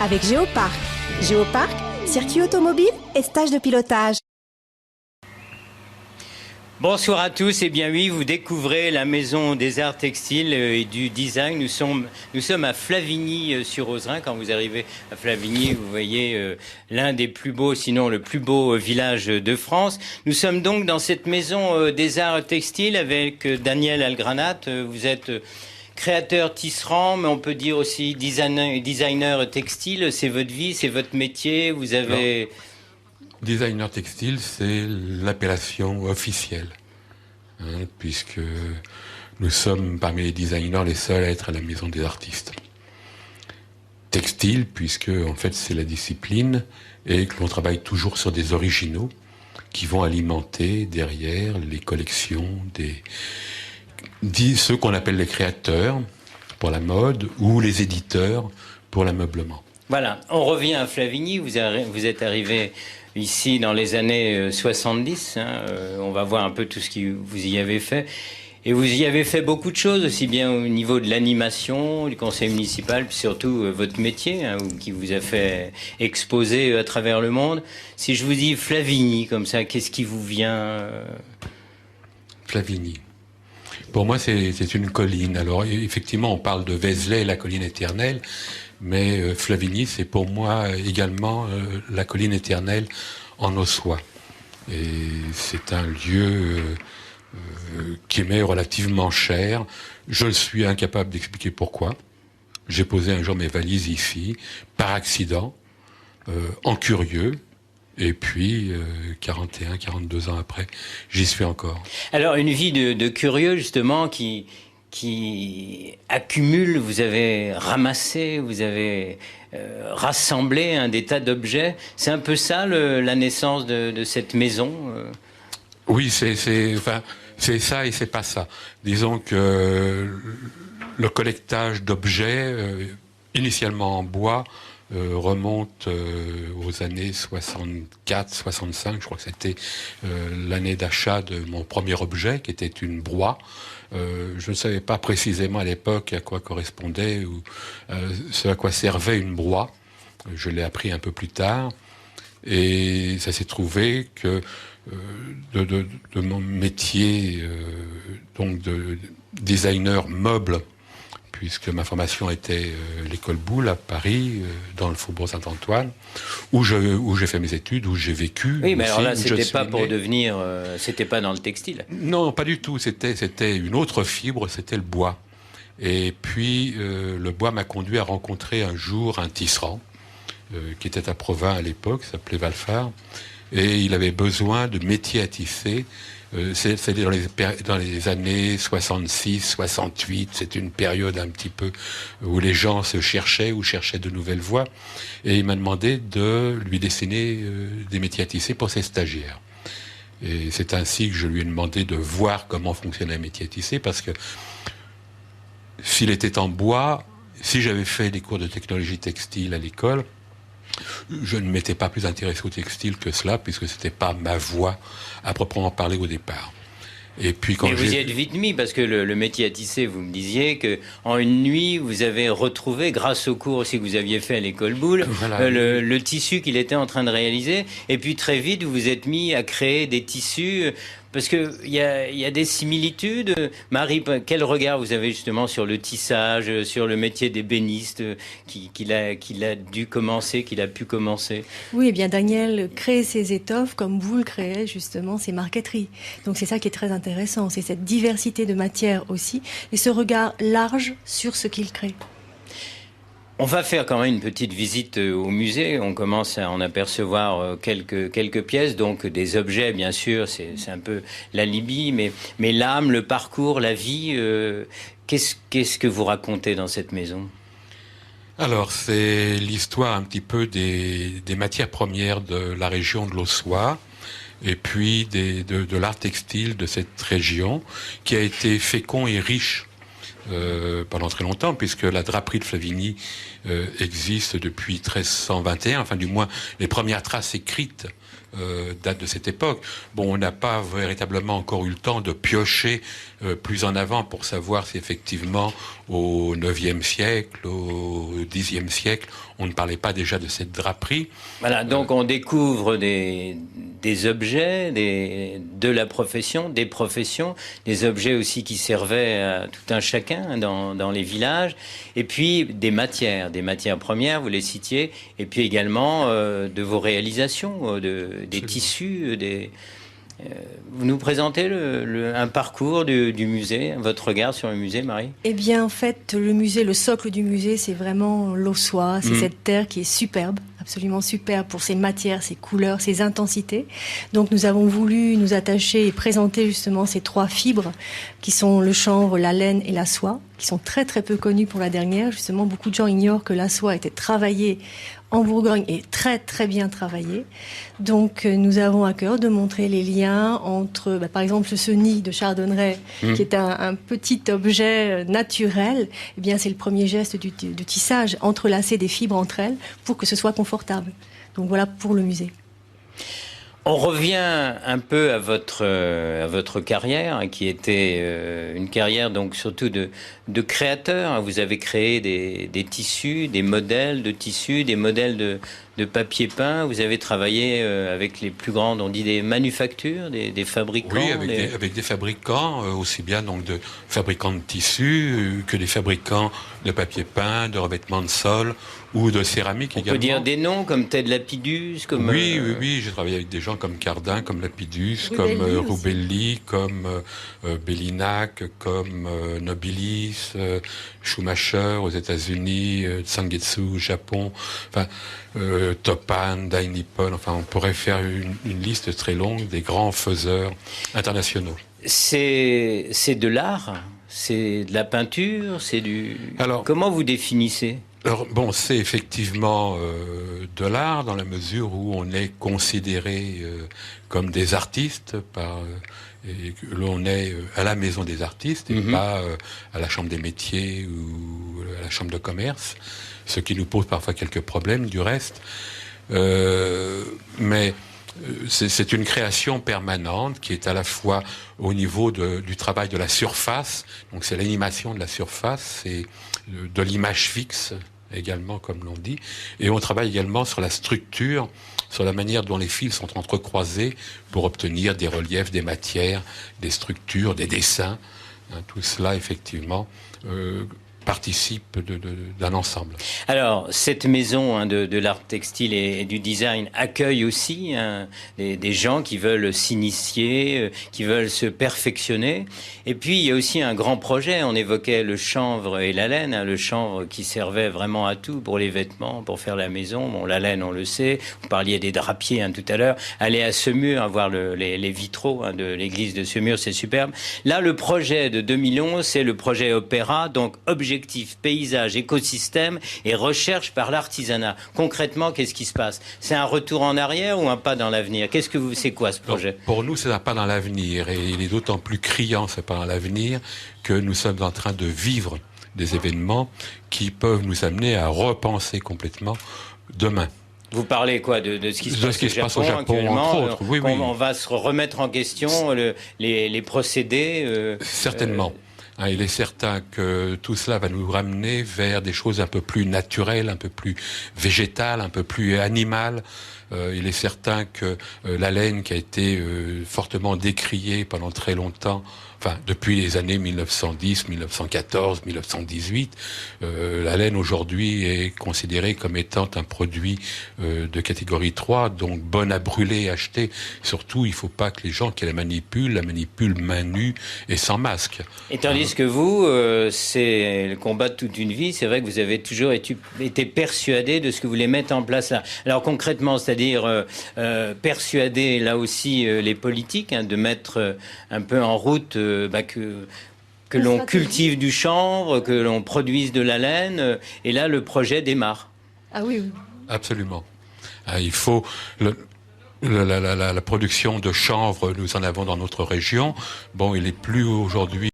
avec Géoparc. Géoparc, circuit automobile et stage de pilotage. Bonsoir à tous, et bien oui, vous découvrez la Maison des Arts Textiles et du Design. Nous sommes à Flavigny-sur-Ozerain. Quand vous arrivez à Flavigny, vous voyez l'un des plus beaux, sinon le plus beau village de France. Nous sommes donc dans cette Maison des Arts Textiles avec Daniel Algranat. Vous êtes créateur tisserand, mais on peut dire aussi designer textile. C'est votre vie, c'est votre métier. Vous avez... Designer textile, c'est l'appellation officielle, puisque nous sommes parmi les designers les seuls à être à la maison des artistes. Textile, puisque en fait c'est la discipline, et que l'on travaille toujours sur des originaux qui vont alimenter derrière les collections ceux qu'on appelle les créateurs pour la mode ou les éditeurs pour l'ameublement. Voilà, on revient à Flavigny, vous êtes arrivé ici dans les années 70, on va voir un peu tout ce que vous y avez fait. Et vous y avez fait beaucoup de choses, aussi bien au niveau de l'animation, du conseil municipal, puis surtout votre métier, qui vous a fait exposer à travers le monde. Si je vous dis Flavigny, comme ça, qu'est-ce qui vous vient Flavigny. Pour moi, c'est une colline. Alors, effectivement, on parle de Vézelay, la colline éternelle, mais Flavigny, c'est pour moi également la colline éternelle en Ossois. Et c'est un lieu qui m'est relativement cher. Je suis incapable d'expliquer pourquoi. J'ai posé un jour mes valises ici, par accident, en curieux. Et puis, 41, 42 ans après, j'y suis encore. Alors, une vie de curieux, justement, qui accumule, vous avez ramassé, vous avez rassemblé des tas d'objets. C'est un peu ça, la naissance de cette maison Oui, c'est ça et c'est pas ça. Disons que le collectage d'objets, initialement en bois, remonte aux années 64, 65. Je crois que c'était l'année d'achat de mon premier objet, qui était une broie. Je ne savais pas précisément à l'époque à quoi correspondait ou ce à quoi servait une broie. Je l'ai appris un peu plus tard. Et ça s'est trouvé que de mon métier donc de designer meuble, puisque ma formation était l'école Boulle à Paris, dans le Faubourg Saint-Antoine, où j'ai fait mes études, où j'ai vécu. Oui, mais alors là, c'était pas pour devenir... c'était pas dans le textile. Non, pas du tout. C'était une autre fibre, c'était le bois. Et puis, le bois m'a conduit à rencontrer un jour un tisserand, qui était à Provins à l'époque, s'appelait Valfard, et il avait besoin de métiers à tisser. C'était dans les années 66, 68, c'est une période un petit peu où les gens se cherchaient ou cherchaient de nouvelles voies. Et il m'a demandé de lui dessiner des métiers à tisser pour ses stagiaires. Et c'est ainsi que je lui ai demandé de voir comment fonctionnait un métier à tisser, parce que s'il était en bois, si j'avais fait des cours de technologie textile à l'école, je ne m'étais pas plus intéressé au textile que cela, puisque c'était pas ma voie à proprement parler au départ. Et puis quand vous y êtes vite mis, parce que le métier à tisser, vous me disiez que en une nuit, vous avez retrouvé, grâce au cours aussi que vous aviez fait à l'école Boulle, voilà, le tissu qu'il était en train de réaliser. Et puis très vite, vous vous êtes mis à créer des tissus. Parce qu'il y a des similitudes. Marie, quel regard vous avez justement sur le tissage, sur le métier d'ébéniste qu'il a dû commencer, qu'il a pu commencer? Oui, eh bien Daniel crée ses étoffes comme vous le créez justement ses marqueteries. Donc c'est ça qui est très intéressant, c'est cette diversité de matières aussi et ce regard large sur ce qu'il crée. On va faire quand même une petite visite au musée. On commence à en apercevoir quelques pièces, donc des objets, bien sûr, c'est un peu l'alibi, mais l'âme, le parcours, la vie, qu'est-ce que vous racontez dans cette maison? Alors, c'est l'histoire un petit peu des matières premières de la région de l'Ossois, et puis de l'art textile de cette région, qui a été fécond et riche pendant très longtemps, puisque la draperie de Flavigny existe depuis 1321, enfin du moins les premières traces écrites date de cette époque. Bon, on n'a pas véritablement encore eu le temps de piocher plus en avant pour savoir si effectivement au IXe siècle, au Xe siècle, on ne parlait pas déjà de cette draperie. Voilà, donc on découvre des objets de la profession, des professions, des objets aussi qui servaient à tout un chacun dans les villages, et puis des matières premières, vous les citiez, et puis également de vos réalisations, des tissus, vous nous présentez un parcours du musée, votre regard sur le musée, Marie? Eh bien, en fait, le musée, le socle du musée, c'est vraiment l'Aussois, c'est cette terre qui est superbe, absolument superbe pour ses matières, ses couleurs, ses intensités. Donc, nous avons voulu nous attacher et présenter justement ces 3 fibres qui sont le chanvre, la laine et la soie, qui sont très très peu connues pour la dernière. Justement, beaucoup de gens ignorent que la soie était travaillée en Bourgogne est très très bien travaillé. Donc nous avons à cœur de montrer les liens entre, par exemple, ce nid de chardonneret, qui est un petit objet naturel. Eh bien, c'est le premier geste du tissage, entrelacer des fibres entre elles pour que ce soit confortable. Donc voilà pour le musée. On revient un peu à votre carrière, qui était une carrière donc surtout de créateur. Vous avez créé des tissus, des modèles de tissus, des modèles de papier peint. Vous avez travaillé avec les plus grandes, on dit des manufactures, des fabricants. Oui, avec des fabricants, aussi bien donc de fabricants de tissus que des fabricants de papier peint, de revêtements de sol ou de céramique également. On peut dire des noms comme Ted Lapidus, comme... Oui, j'ai travaillé avec des gens comme Cardin, comme Lapidus, comme Rubelli, comme Bellinac, comme Nobilis, Schumacher aux États-Unis, Sangetsu au Japon, enfin Topan, Dai Nippon, enfin on pourrait faire une liste très longue des grands faiseurs internationaux. C'est de l'art, c'est de la peinture, c'est du... Alors, comment vous définissez ? Alors, bon, c'est effectivement de l'art dans la mesure où on est considéré comme des artistes et que l'on est à la maison des artistes et pas à la chambre des métiers ou à la chambre de commerce, ce qui nous pose parfois quelques problèmes du reste. Mais c'est une création permanente qui est à la fois au niveau du travail de la surface, donc c'est l'animation de la surface, c'est de l'image fixe également, comme l'on dit, et on travaille également sur la structure, sur la manière dont les fils sont entrecroisés pour obtenir des reliefs, des matières, des structures, des dessins. Tout cela, effectivement, participe d'un ensemble. Alors, cette maison de l'art textile et du design accueille aussi des gens qui veulent s'initier, qui veulent se perfectionner. Et puis, il y a aussi un grand projet. On évoquait le chanvre et la laine. Le chanvre qui servait vraiment à tout pour les vêtements, pour faire la maison. Bon, la laine, on le sait. Vous parliez des drapiers tout à l'heure. Aller à Semur, voir les vitraux de l'église de Semur, c'est superbe. Là, le projet de 2011, c'est le projet Opéra, donc objectif, paysage, écosystème et recherche par l'artisanat. Concrètement, qu'est-ce qui se passe? C'est un retour en arrière ou un pas dans l'avenir? C'est quoi ce projet? Donc, pour nous, c'est un pas dans l'avenir et il est d'autant plus criant ce pas dans l'avenir que nous sommes en train de vivre des événements qui peuvent nous amener à repenser complètement demain. Vous parlez quoi de ce qui se passe au Japon entre autres. Oui. On va se remettre en question les procédés. Certainement. Il est certain que tout cela va nous ramener vers des choses un peu plus naturelles, un peu plus végétales, un peu plus animales. Il est certain que la laine qui a été fortement décriée pendant très longtemps, depuis les années 1910, 1914, 1918, la laine aujourd'hui est considérée comme étant un produit de catégorie 3, donc bonne à brûler et acheter. Surtout, il ne faut pas que les gens qui la manipulent main nue et sans masque. Et tandis que vous, c'est le combat de toute une vie, c'est vrai que vous avez toujours été persuadé de ce que vous voulez mettre en place là. Alors concrètement, c'est-à-dire persuader là aussi les politiques de mettre un peu en route que l'on cultive du chanvre, que l'on produise de la laine, et là le projet démarre. Ah oui. Absolument. Il faut... La production de chanvre, nous en avons dans notre région. Bon, il n'est plus aujourd'hui